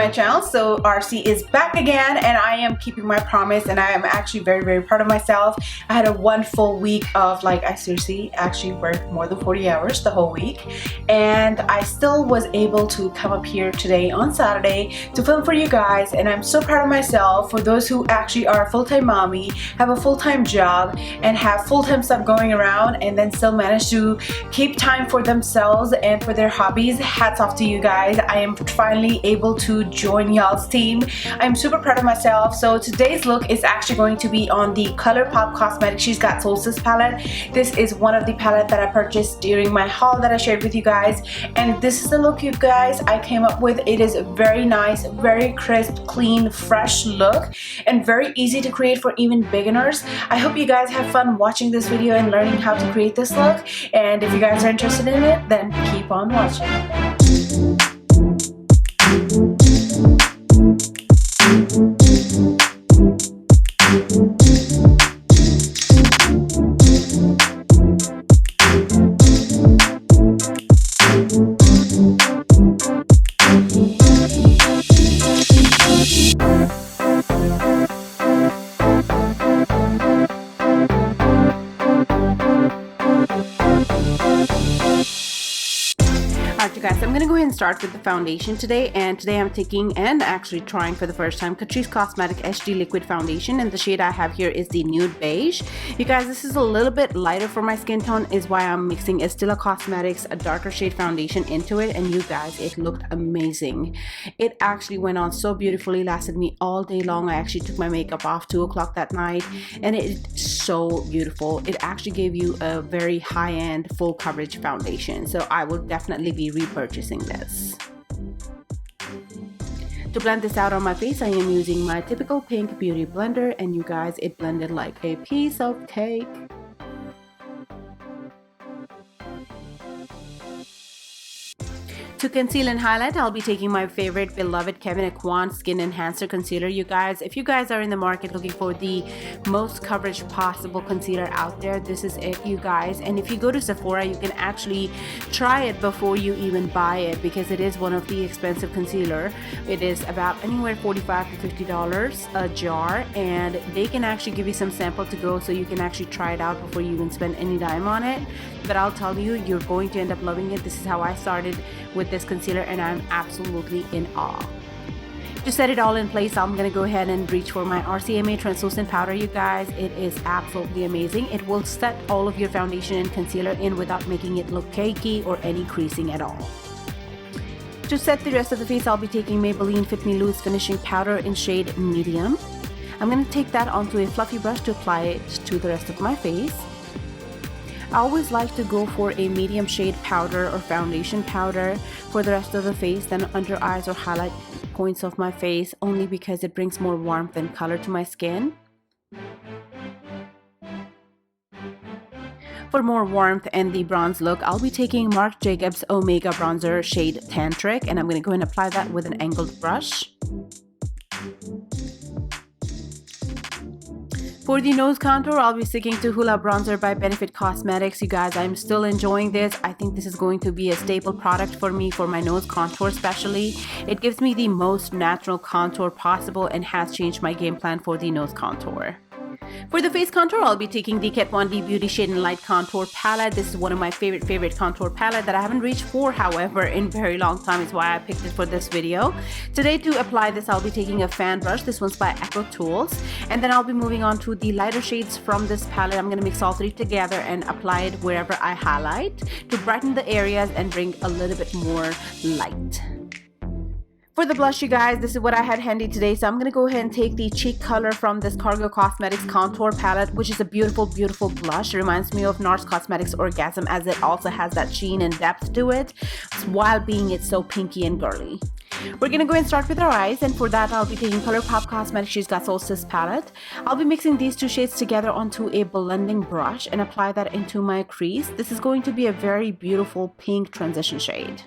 my channel. So RC is back again, and I am keeping my promise, and I am actually very proud of myself. I had a 1 full week of I seriously actually worked more than 40 hours the whole week, and I still was able to come up here today on Saturday to film for you guys, and I'm so proud of myself. For those who actually are a full-time mommy, have a full-time job, and have full-time stuff going around, and then still manage to keep time for themselves and for their hobbies, hats off to you guys. I am finally able to join y'all's team. I'm super proud of myself. So today's look is actually going to be on the ColourPop Cosmetics She's Got Solstice palette. This is one of the palettes that I purchased during my haul that I shared with you guys, and this is the look, you guys, I came up with. It is very nice, very crisp, clean, fresh look, and very easy to create for even beginners. I hope you guys have fun watching this video and learning how to create this look, and if you guys are interested in it, then keep on watching. Alright, you guys, so I'm going to go ahead and start with the foundation today, and today I'm taking and actually trying for the first time Catrice Cosmetic HD Liquid Foundation, and the shade I have here is the Nude Beige. You guys, this is a little bit lighter for my skin tone, is why I'm mixing Estila Cosmetics a darker shade foundation into it, and you guys, it looked amazing. It actually went on so beautifully, lasted me all day long. I actually took my makeup off 2 o'clock that night, and it's so beautiful. It actually gave you a very high-end full coverage foundation, so I will definitely be repurchasing this. To blend this out on my face, I am using my typical pink beauty blender, and you guys, it blended like a piece of cake. To conceal and highlight, I'll be taking my favorite beloved Kevyn Aucoin Skin Enhancer Concealer. You guys, if you guys are in the market looking for the most coverage possible concealer out there, this is it, you guys. And if you go to Sephora, you can actually try it before you even buy it, because it is one of the expensive concealer. It is about anywhere $45 to $50 a jar, and they can actually give you some sample to go, so you can actually try it out before you even spend any dime on it. But I'll tell you, you're going to end up loving it. This is how I started with this concealer, and I'm absolutely in awe. To set it all in place, I'm going to go ahead and reach for my RCMA translucent powder. You guys, it is absolutely amazing. It will set all of your foundation and concealer in without making it look cakey or any creasing at all. To set the rest of the face, I'll be taking Maybelline Fit Me Loose Finishing Powder in shade Medium. I'm going to take that onto a fluffy brush to apply it to the rest of my face. I always like to go for a medium shade powder or foundation powder for the rest of the face, then under eyes or highlight points of my face, only because it brings more warmth and color to my skin. For more warmth and the bronze look, I'll be taking Marc Jacobs Omega Bronzer shade Tantric, and I'm going to go and apply that with an angled brush. For the nose contour, I'll be sticking to Hoola Bronzer by Benefit Cosmetics. You guys, I'm still enjoying this. I think this is going to be a staple product for me for my nose contour especially. It gives me the most natural contour possible and has changed my game plan for the nose contour. For the face contour, I'll be taking the Kat Von D Beauty Shade and Light Contour Palette. This is one of my favorite contour palette that I haven't reached for, however, in a very long time. Is why I picked it for this video. Today, to apply this, I'll be taking a fan brush. This one's by Echo Tools. And then I'll be moving on to the lighter shades from this palette. I'm going to mix all three together and apply it wherever I highlight to brighten the areas and bring a little bit more light. For the blush, you guys, this is what I had handy today, so I'm going to go ahead and take the cheek color from this Cargo Cosmetics Contour Palette, which is a beautiful blush. It reminds me of NARS Cosmetics Orgasm, as it also has that sheen and depth to it, while being it so pinky and girly. We're going to go and start with our eyes, and for that I'll be taking ColourPop Cosmetics She's Got Solstice palette. I'll be mixing these two shades together onto a blending brush and apply that into my crease. This is going to be a very beautiful pink transition shade.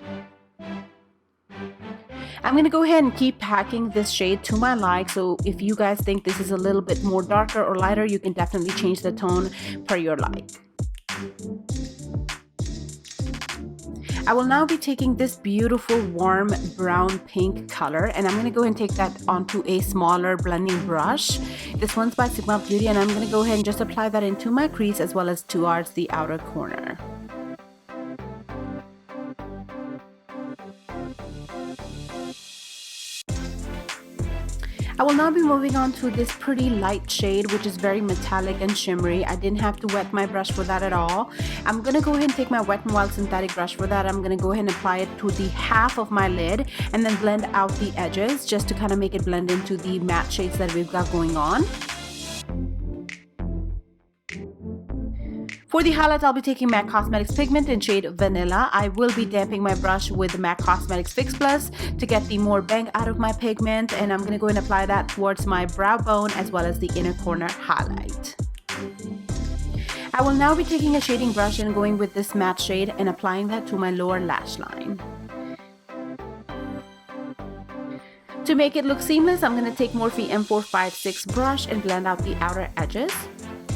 I'm going to go ahead and keep packing this shade to my like, so if you guys think this is a little bit more darker or lighter, you can definitely change the tone per your like. I will now be taking this beautiful warm brown pink color, and I'm going to go ahead and take that onto a smaller blending brush. This one's by Sigma Beauty, and I'm going to go ahead and just apply that into my crease as well as towards the outer corner. I will now be moving on to this pretty light shade, which is very metallic and shimmery. I didn't have to wet my brush for that at all. I'm going to go ahead and take my Wet n Wild synthetic brush for that. I'm going to go ahead and apply it to the half of my lid and then blend out the edges just to kind of make it blend into the matte shades that we've got going on. For the highlight, I'll be taking MAC Cosmetics Pigment in shade Vanilla. I will be damping my brush with MAC Cosmetics Fix Plus to get the more bang out of my pigment, and I'm going to go and apply that towards my brow bone as well as the inner corner highlight. I will now be taking a shading brush and going with this matte shade and applying that to my lower lash line. To make it look seamless, I'm going to take Morphe M456 brush and blend out the outer edges.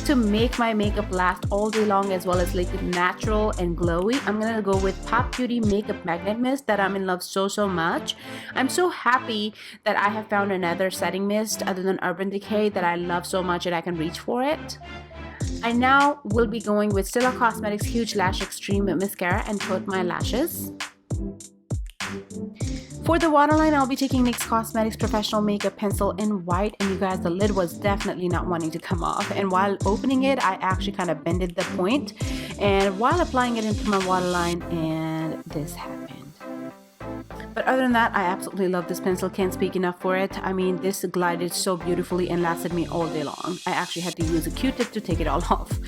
To make my makeup last all day long as well as look natural and glowy, I'm gonna go with Pop Beauty Makeup Magnet Mist that I'm in love so much. I'm so happy that I have found another setting mist other than Urban Decay that I love so much and I can reach for it. I now will be going with Stila Cosmetics Huge Lash Extreme Mascara and coat my lashes. For the waterline, I'll be taking NYX Cosmetics Professional Makeup Pencil in white, and you guys, the lid was definitely not wanting to come off, and while opening it, I actually kind of bended the point, and while applying it into my waterline, and this happened. But other than that, I absolutely love this pencil. Can't speak enough for it. I mean, this glided so beautifully and lasted me all day long. I actually had to use a Q-tip to take it all off.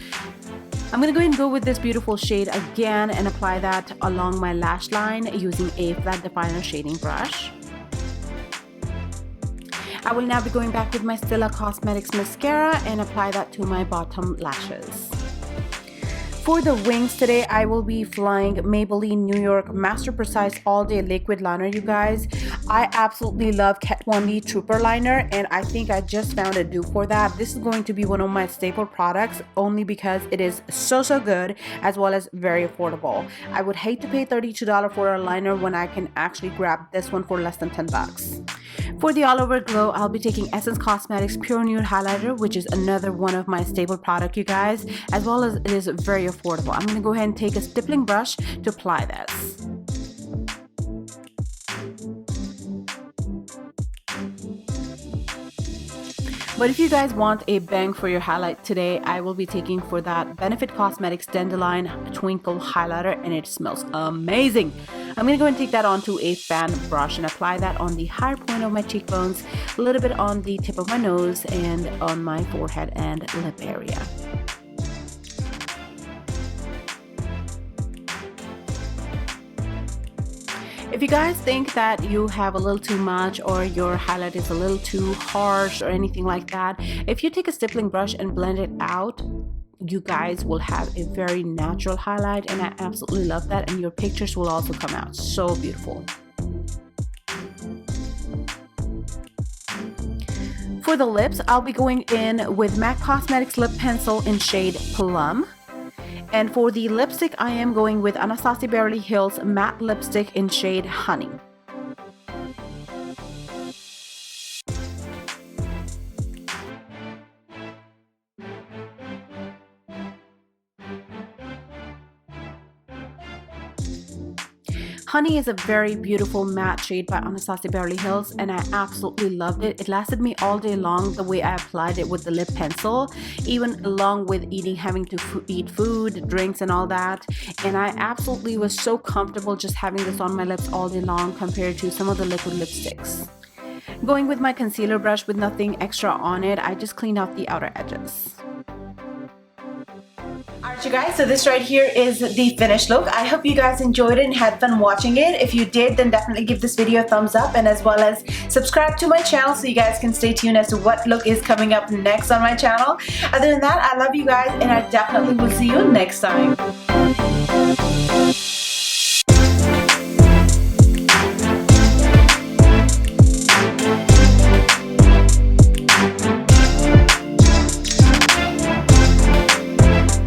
I'm going to go ahead and go with this beautiful shade again and apply that along my lash line using a flat definer shading brush. I will now be going back with my Stila Cosmetics mascara and apply that to my bottom lashes. For the wings today, I will be flying Maybelline New York Master Precise All Day Liquid Liner, you guys. I absolutely love Kat Von D Trooper Liner, and I think I just found a dupe for that. This is going to be one of my staple products only because it is so good as well as very affordable. I would hate to pay $32 for a liner when I can actually grab this one for less than 10 bucks. For the all over glow, I'll be taking Essence Cosmetics Pure Nude Highlighter, which is another one of my staple product, you guys, as well as it is very affordable. I'm going to go ahead and take a stippling brush to apply this. But if you guys want a bang for your highlight today, I will be taking for that Benefit Cosmetics Dandelion Twinkle Highlighter, and it smells amazing. I'm going to go and take that onto a fan brush and apply that on the higher point of my cheekbones, a little bit on the tip of my nose, and on my forehead and lip area. If you guys think that you have a little too much or your highlight is a little too harsh or anything like that, if you take a stippling brush and blend it out, you guys will have a very natural highlight, and I absolutely love that, and your pictures will also come out so beautiful. For the lips, I'll be going in with MAC Cosmetics Lip Pencil in shade Plum. And for the lipstick, I am going with Anastasia Beverly Hills Matte Lipstick in shade Honey. Honey is a very beautiful matte shade by Anastasia Beverly Hills, and I absolutely loved it. It lasted me all day long the way I applied it with the lip pencil, even along with having to eat food, drinks, and all that. And I absolutely was so comfortable just having this on my lips all day long compared to some of the liquid lipsticks. Going with my concealer brush with nothing extra on it, I just cleaned out the outer edges. Alright you guys, so this right here is the finished look. I hope you guys enjoyed it and had fun watching it. If you did, then definitely give this video a thumbs up, and as well as subscribe to my channel so you guys can stay tuned as to what look is coming up next on my channel. Other than that, I love you guys, and I definitely will see you next time.